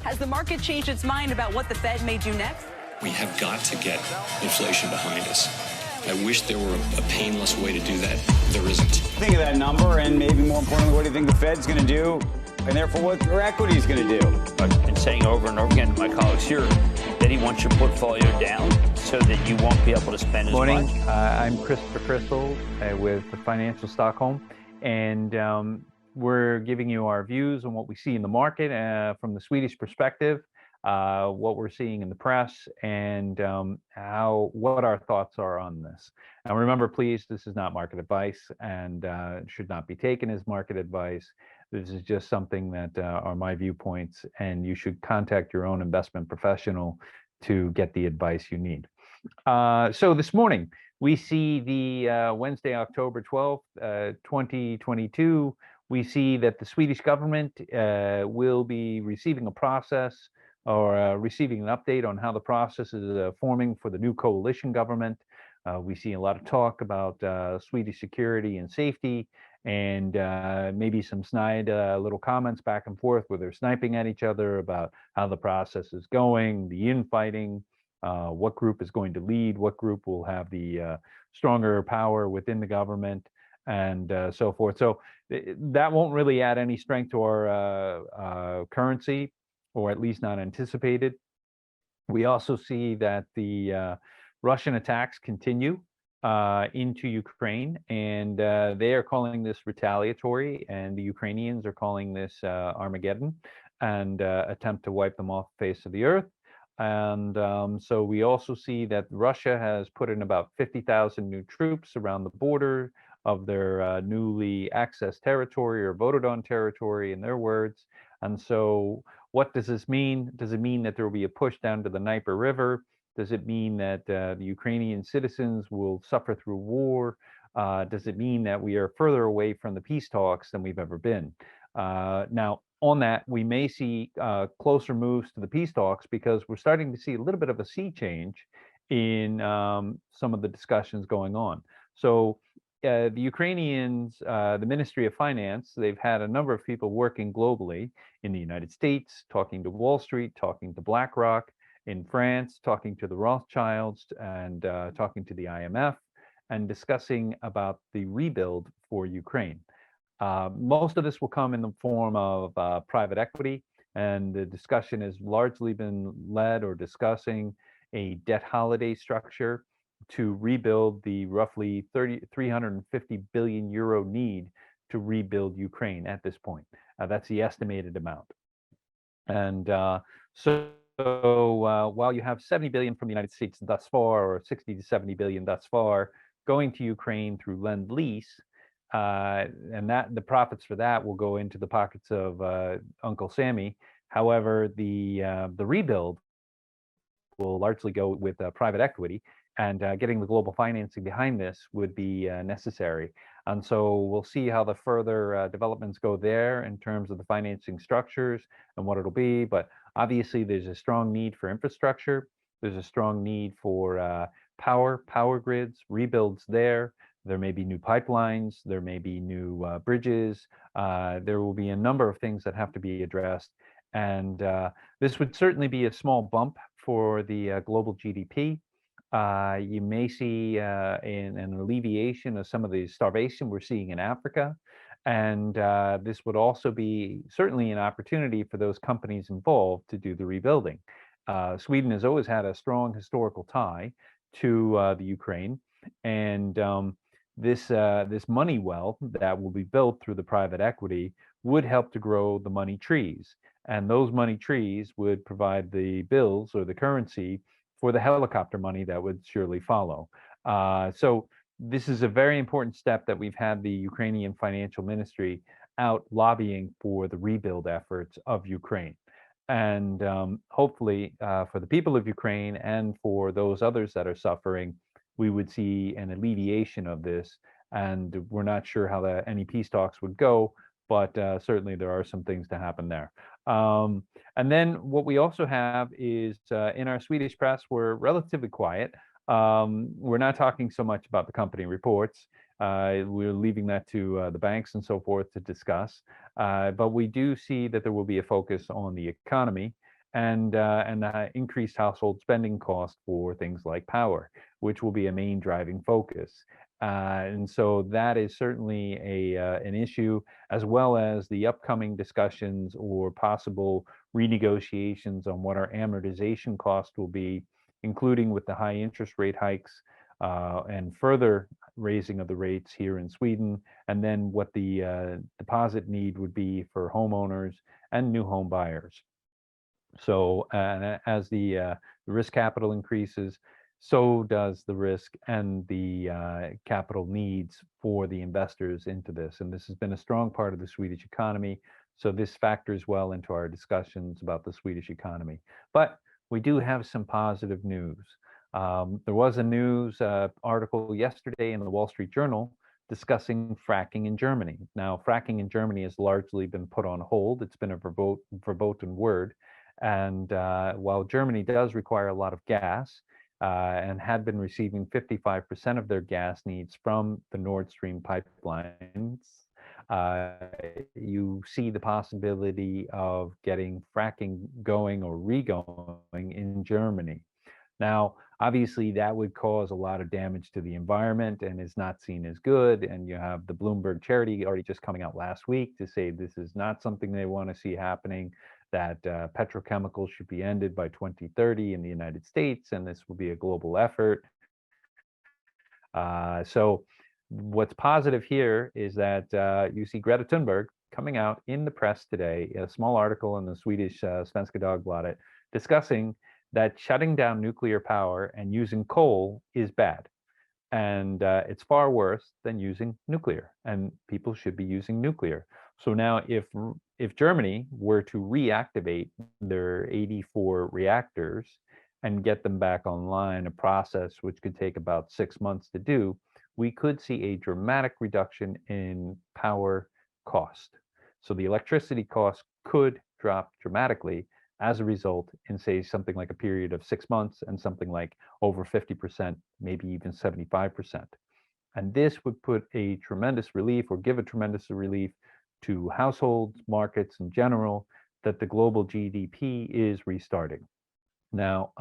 Has the market changed its mind about what the Fed may do next? We have got to get inflation behind us. I wish there were a painless way to do that. There isn't. Think of that number, and maybe more importantly, what do you think the Fed's going to do, and therefore what their equity is going to do? I've been saying over and over again to my colleagues here that he wants your portfolio down so that you won't be able to spend as much. Morning. I'm Christopher Crystal with the Financial Stockholm, and we're giving you our views on what we see in the market from the Swedish perspective, what we're seeing in the press, and what our thoughts are on this. Now, remember, please, this is not market advice, and it should not be taken as market advice. This is just something that are my viewpoints, and you should contact your own investment professional to get the advice you need. So this morning, we see the Wednesday, October 12th, 2022. We see that the Swedish government will be receiving a process or receiving an update on how the process is forming for the new coalition government. We see a lot of talk about Swedish security and safety, and maybe some snide little comments back and forth where they're sniping at each other about how the process is going, the infighting, what group is going to lead, what group will have the stronger power within the government, and so forth. So that won't really add any strength to our currency, or at least not anticipated. We also see that the Russian attacks continue into Ukraine, and they are calling this retaliatory, and the Ukrainians are calling this Armageddon, and attempt to wipe them off the face of the earth. And so we also see that Russia has put in about 50,000 new troops around the border of their newly accessed territory, or voted on territory in their words. And so what does this mean? Does it mean that there will be a push down to the Dneiper River? Does it mean that the Ukrainian citizens will suffer through war? Does it mean that we are further away from the peace talks than we've ever been? Now, on that, we may see closer moves to the peace talks, because we're starting to see a little bit of a sea change in some of the discussions going on. So the Ukrainians, the Ministry of Finance, they've had a number of people working globally in the United States, talking to Wall Street, talking to BlackRock, in France, talking to the Rothschilds, and talking to the IMF, and discussing about the rebuild for Ukraine. Most of this will come in the form of private equity, and the discussion has largely been led or discussing a debt holiday structure to rebuild the roughly 350 billion euro need to rebuild Ukraine at this point. That's the estimated amount. And so while you have 70 billion from the United States thus far, or 60 to 70 billion thus far, going to Ukraine through Lend-Lease, and that the profits for that will go into the pockets of Uncle Sammy. However, the rebuild will largely go with private equity, and getting the global financing behind this would be necessary. And so we'll see how the further developments go there in terms of the financing structures and what it'll be. But obviously, there's a strong need for infrastructure. There's a strong need for power grids, rebuilds there. There may be new pipelines. There may be new bridges. There will be a number of things that have to be addressed. And this would certainly be a small bump for the global GDP. You may see an alleviation of some of the starvation we're seeing in Africa. And this would also be certainly an opportunity for those companies involved to do the rebuilding. Sweden has always had a strong historical tie to the Ukraine. And this money well that will be built through the private equity would help to grow the money trees. And those money trees would provide the bills or the currency for the helicopter money that would surely follow. So this is a very important step that we've had the Ukrainian Financial Ministry out lobbying for the rebuild efforts of Ukraine. And hopefully for the people of Ukraine and for those others that are suffering, we would see an alleviation of this. And we're not sure how any peace talks would go, but certainly there are some things to happen there. And then what we also have is in our Swedish press, we're relatively quiet. We're not talking so much about the company reports. We're leaving that to the banks and so forth to discuss. But we do see that there will be a focus on the economy and increased household spending costs for things like power, which will be a main driving focus. And so that is certainly an issue, as well as the upcoming discussions or possible renegotiations on what our amortization cost will be, including with the high interest rate hikes and further raising of the rates here in Sweden, and then what the deposit need would be for homeowners and new home buyers. So as the risk capital increases, so does the risk and the capital needs for the investors into this. And this has been a strong part of the Swedish economy. So this factors well into our discussions about the Swedish economy. But we do have some positive news. There was a news article yesterday in the Wall Street Journal discussing fracking in Germany. Now, fracking in Germany has largely been put on hold. It's been a verboten word. And while Germany does require a lot of gas, and had been receiving 55% of their gas needs from the Nord Stream pipelines, you see the possibility of getting fracking going or re-going in Germany. Now, obviously, that would cause a lot of damage to the environment and is not seen as good. And you have the Bloomberg charity already just coming out last week to say this is not something they want to see happening, that petrochemicals should be ended by 2030 in the United States, and this will be a global effort. So what's positive here is that you see Greta Thunberg coming out in the press today, a small article in the Swedish Svenska Dagbladet, discussing that shutting down nuclear power and using coal is bad. And it's far worse than using nuclear, and people should be using nuclear. So now if Germany were to reactivate their 84 reactors and get them back online, a process which could take about 6 months to do, we could see a dramatic reduction in power cost. So the electricity cost could drop dramatically as a result in, say, something like a period of 6 months, and something like over 50%, maybe even 75%. And this would put a tremendous relief, or give a tremendous relief to households, markets in general, that the global GDP is restarting. Now,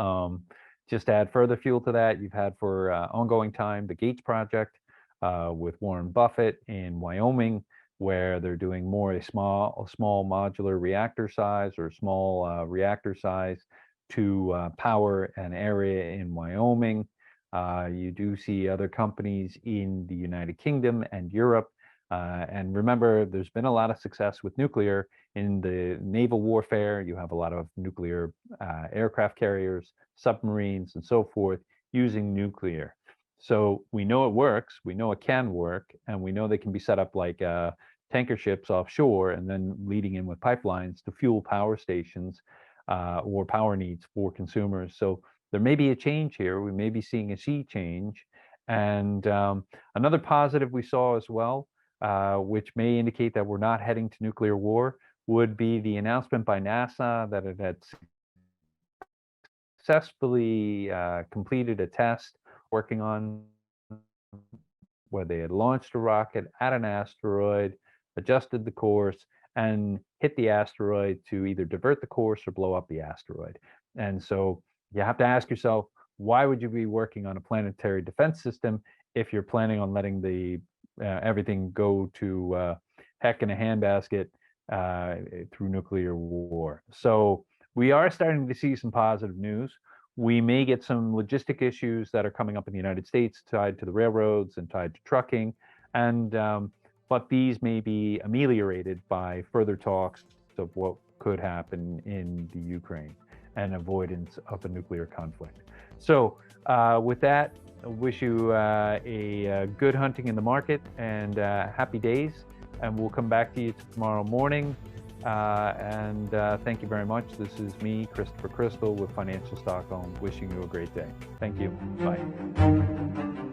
just to add further fuel to that, you've had for ongoing time the Gates project with Warren Buffett in Wyoming, where they're doing more a small modular reactor size, or small reactor size to power an area in Wyoming. You do see other companies in the United Kingdom and Europe. And remember, there's been a lot of success with nuclear in the naval warfare. You have a lot of nuclear aircraft carriers, submarines, and so forth using nuclear. So we know it works, we know it can work, and we know they can be set up like tanker ships offshore, and then leading in with pipelines to fuel power stations or power needs for consumers. So there may be a change here. We may be seeing a sea change. And another positive we saw as well, which may indicate that we're not heading to nuclear war, would be the announcement by NASA that it had successfully completed a test working on where they had launched a rocket at an asteroid, adjusted the course, and hit the asteroid to either divert the course or blow up the asteroid. And so you have to ask yourself, why would you be working on a planetary defense system if you're planning on letting the everything go to heck in a handbasket through nuclear war? So we are starting to see some positive news. We may get some logistic issues that are coming up in the United States tied to the railroads and tied to trucking, and but these may be ameliorated by further talks of what could happen in the Ukraine and avoidance of a nuclear conflict. So with that, I wish you a good hunting in the market and happy days, and we'll come back to you tomorrow morning. And thank you very much. This is me, Christopher Crystal with Financial Stockholm, wishing you a great day. Thank you. Bye.